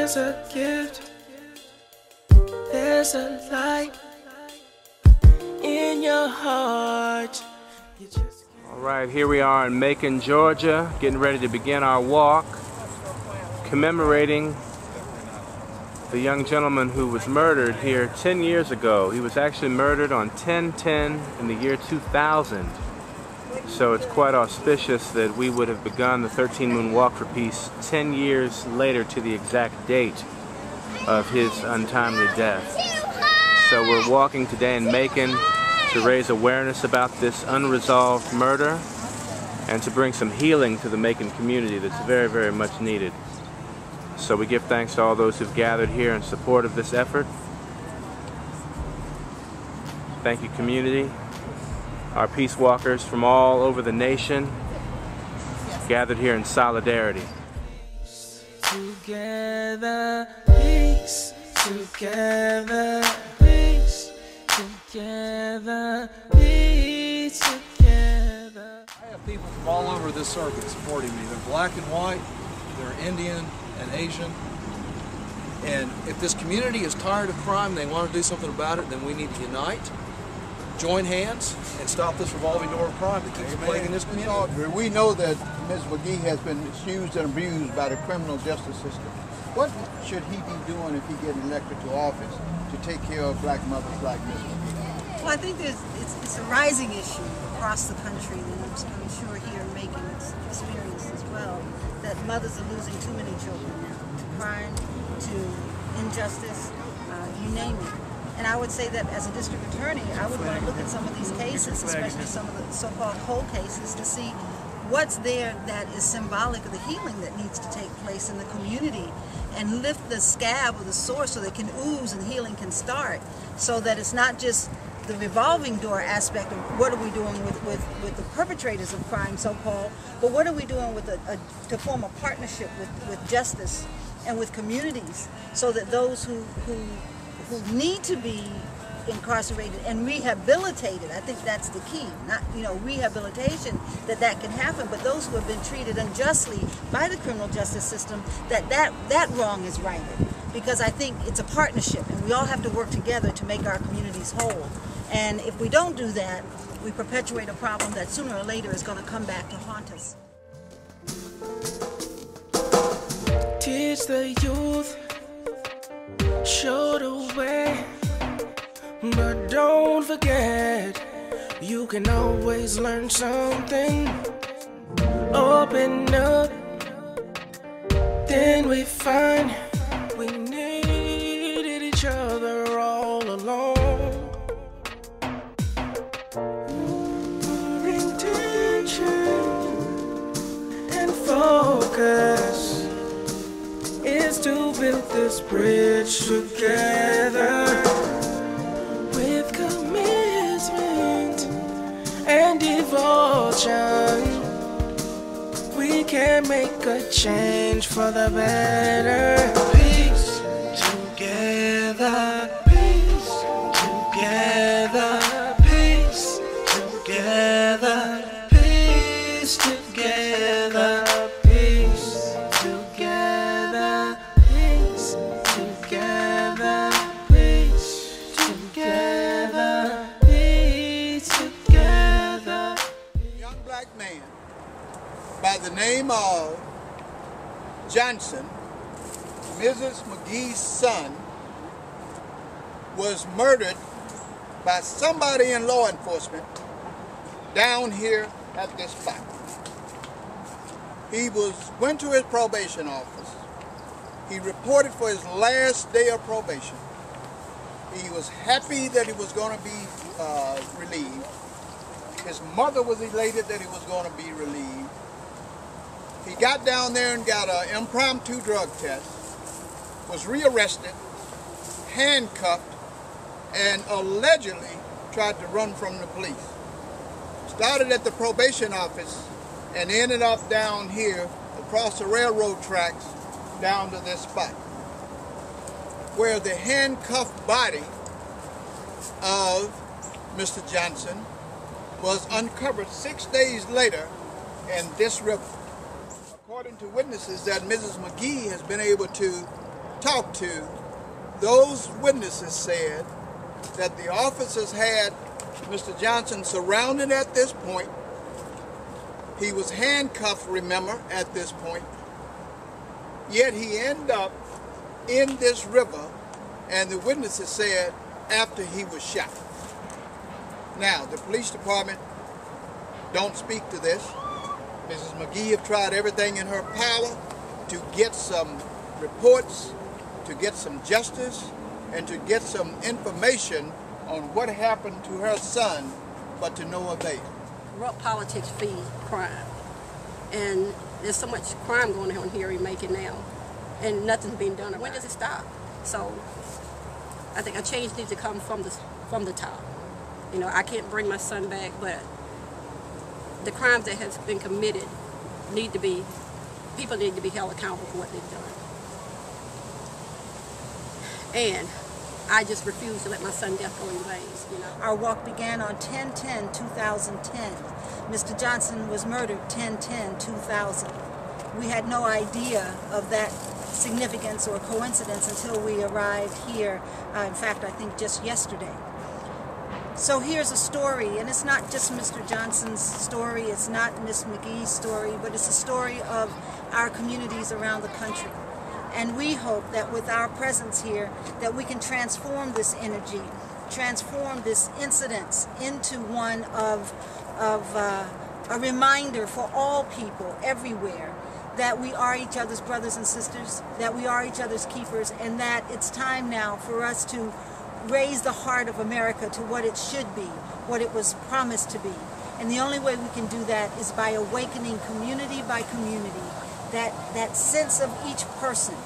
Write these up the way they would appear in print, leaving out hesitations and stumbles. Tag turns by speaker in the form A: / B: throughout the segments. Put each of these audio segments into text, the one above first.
A: There's a gift, there's a light in your heart.
B: All right, here we are in Macon, Georgia, getting ready to begin our walk, commemorating the young gentleman who was murdered here 10 years ago. He was actually murdered on 10/10 in the year 2000. So it's quite auspicious that we would have begun the 13 Moon Walk for Peace 10 years later to the exact date of his untimely death. So we're walking today in Macon to raise awareness about this unresolved murder and to bring some healing to the Macon community that's very, very much needed. So we give thanks to all those who've gathered here in support of this effort. Thank you, community. Our peace walkers from all over the nation gathered here in solidarity.
A: Together, peace. Together, peace. Together, peace. Together.
C: I have people from all over this circuit supporting me. They're black and white, they're Indian and Asian. And if this community is tired of crime, they want to do something about it, then we need to unite, join hands, and stop this revolving door of crime that keeps plaguing this community.
D: We know that Ms. McGhee has been misused and abused by the criminal justice system. What should he be doing if he gets elected to office to take care of black mothers like Ms. McGhee?
E: Well, I think it's a rising issue across the country, and I'm sure here in Macon it's experienced as well, that mothers are losing too many children now to crime, to injustice, you name it. And I would say that as a district attorney, I would want to look at some of these cases, especially some of the so-called cold cases, to see what's there that is symbolic of the healing that needs to take place in the community, and lift the scab or the source so that it can ooze and healing can start, so that it's not just the revolving door aspect of what are we doing with the perpetrators of crime, so-called, but what are we doing with to form a partnership with justice and with communities, so that those who need to be incarcerated and rehabilitated, I think that's the key, not rehabilitation, that can happen, but those who have been treated unjustly by the criminal justice system, that wrong is righted, because I think it's a partnership and we all have to work together to make our communities whole. And if we don't do that, we perpetuate a problem that sooner or later is going to come back to haunt us.
A: Teach the youth, show the way, but don't forget, you can always learn something. Open up, then we find we needed each other all along. Intention and focus is to build this bridge together. With commitment and devotion, we can make a change for the better. Peace together, peace together, peace together, peace together, peace together, peace together, peace together, peace together.
D: A young black man by the name of Johnson, Mrs. McGhee's son, was murdered by somebody in law enforcement down here at this spot. He went to his probation office. He reported for his last day of probation. He was happy that he was going to be relieved. His mother was elated that he was going to be relieved. He got down there and got an impromptu drug test, was rearrested, handcuffed, and allegedly tried to run from the police. Started at the probation office and ended up down here across the railroad tracks down to this spot, where the handcuffed body of Mr. Johnson was uncovered 6 days later in this river. According to witnesses, that Mrs. McGhee has been able to talked to, those witnesses said that the officers had Mr. Johnson surrounded at this point. He was handcuffed, remember, at this point. Yet he ended up in this river, and the witnesses said after he was shot. Now, the police department don't speak to this. Mrs. McGhee have tried everything in her power to get some reports, to get some justice, and to get some information on what happened to her son, but to no avail.
F: Corrupt politics feed crime. And there's so much crime going on here in Macon now, and nothing's being done. When does it stop? So I think a change needs to come from the top. You know, I can't bring my son back, but the crimes that has been committed people need to be held accountable for what they've done. And I just refuse to let my son death go in vain. You know.
E: Our walk began on 10/10/2010. Mr. Johnson was murdered 10/10/2000. We had no idea of that significance or coincidence until we arrived here, in fact, I think just yesterday. So here's a story, and it's not just Mr. Johnson's story, it's not Miss McGhee's story, but it's a story of our communities around the country. And we hope that with our presence here, that we can transform this energy, transform this incident into one of a reminder for all people everywhere that we are each other's brothers and sisters, that we are each other's keepers, and that it's time now for us to raise the heart of America to what it should be, what it was promised to be. And the only way we can do that is by awakening community by community, that sense of each person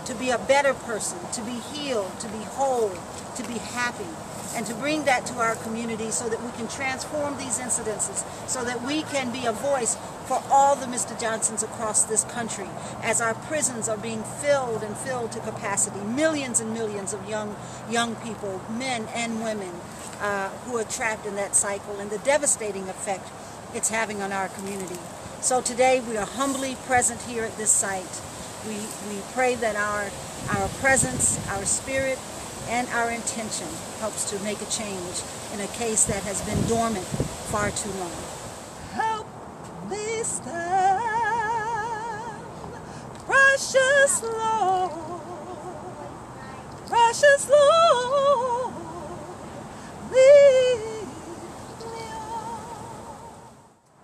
E: to be a better person, to be healed, to be whole, to be happy, and to bring that to our community so that we can transform these incidences, so that we can be a voice for all the Mr. Johnsons across this country as our prisons are being filled and filled to capacity. Millions and millions of young people, men and women, who are trapped in that cycle and the devastating effect it's having on our community. So today we are humbly present here at this site. We pray that our presence, our spirit, and our intention helps to make a change in a case that has been dormant far too long.
G: Help me stand, precious Lord, precious Lord, lead me on.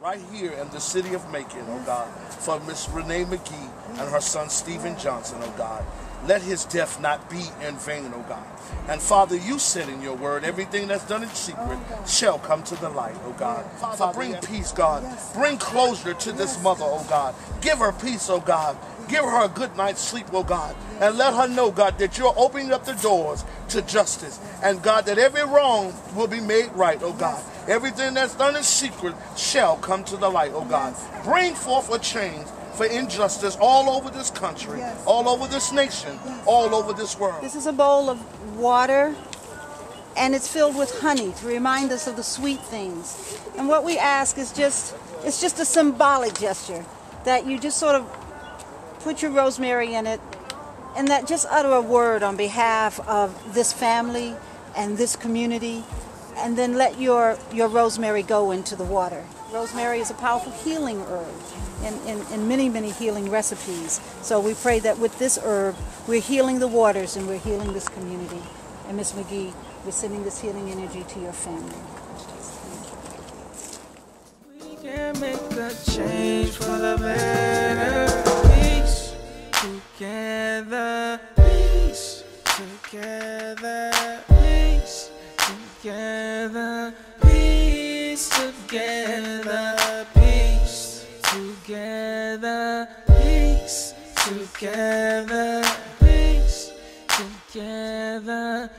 H: Right here in the city of Macon, oh God, for Miss Renee McGhee and her son Stephen Johnson, oh God. Let his death not be in vain, oh God. And Father, you said in your word, everything that's done in secret shall come to the light, oh God. Father, bring peace, God. Bring closure to this mother, oh God. Give her peace, oh God. Give her a good night's sleep, oh God. And let her know, God, that you're opening up the doors to justice. And God, that every wrong will be made right, oh God. Everything that's done in secret shall come to the light, oh God. Bring forth a change for injustice all over this country, all over this nation, all over this world.
E: This is a bowl of water, and it's filled with honey to remind us of the sweet things. And what we ask is it's just a symbolic gesture, that you just sort of put your rosemary in it, and that just utter a word on behalf of this family and this community, and then let your rosemary go into the water. Rosemary is a powerful healing herb in many, many healing recipes. So we pray that with this herb, we're healing the waters and we're healing this community. And Miss McGhee, we're sending this healing energy to your family.
A: We can make a change for the better. Peace together. Peace together. Peace together. Peace together. Peace together. Peace together. Peace together.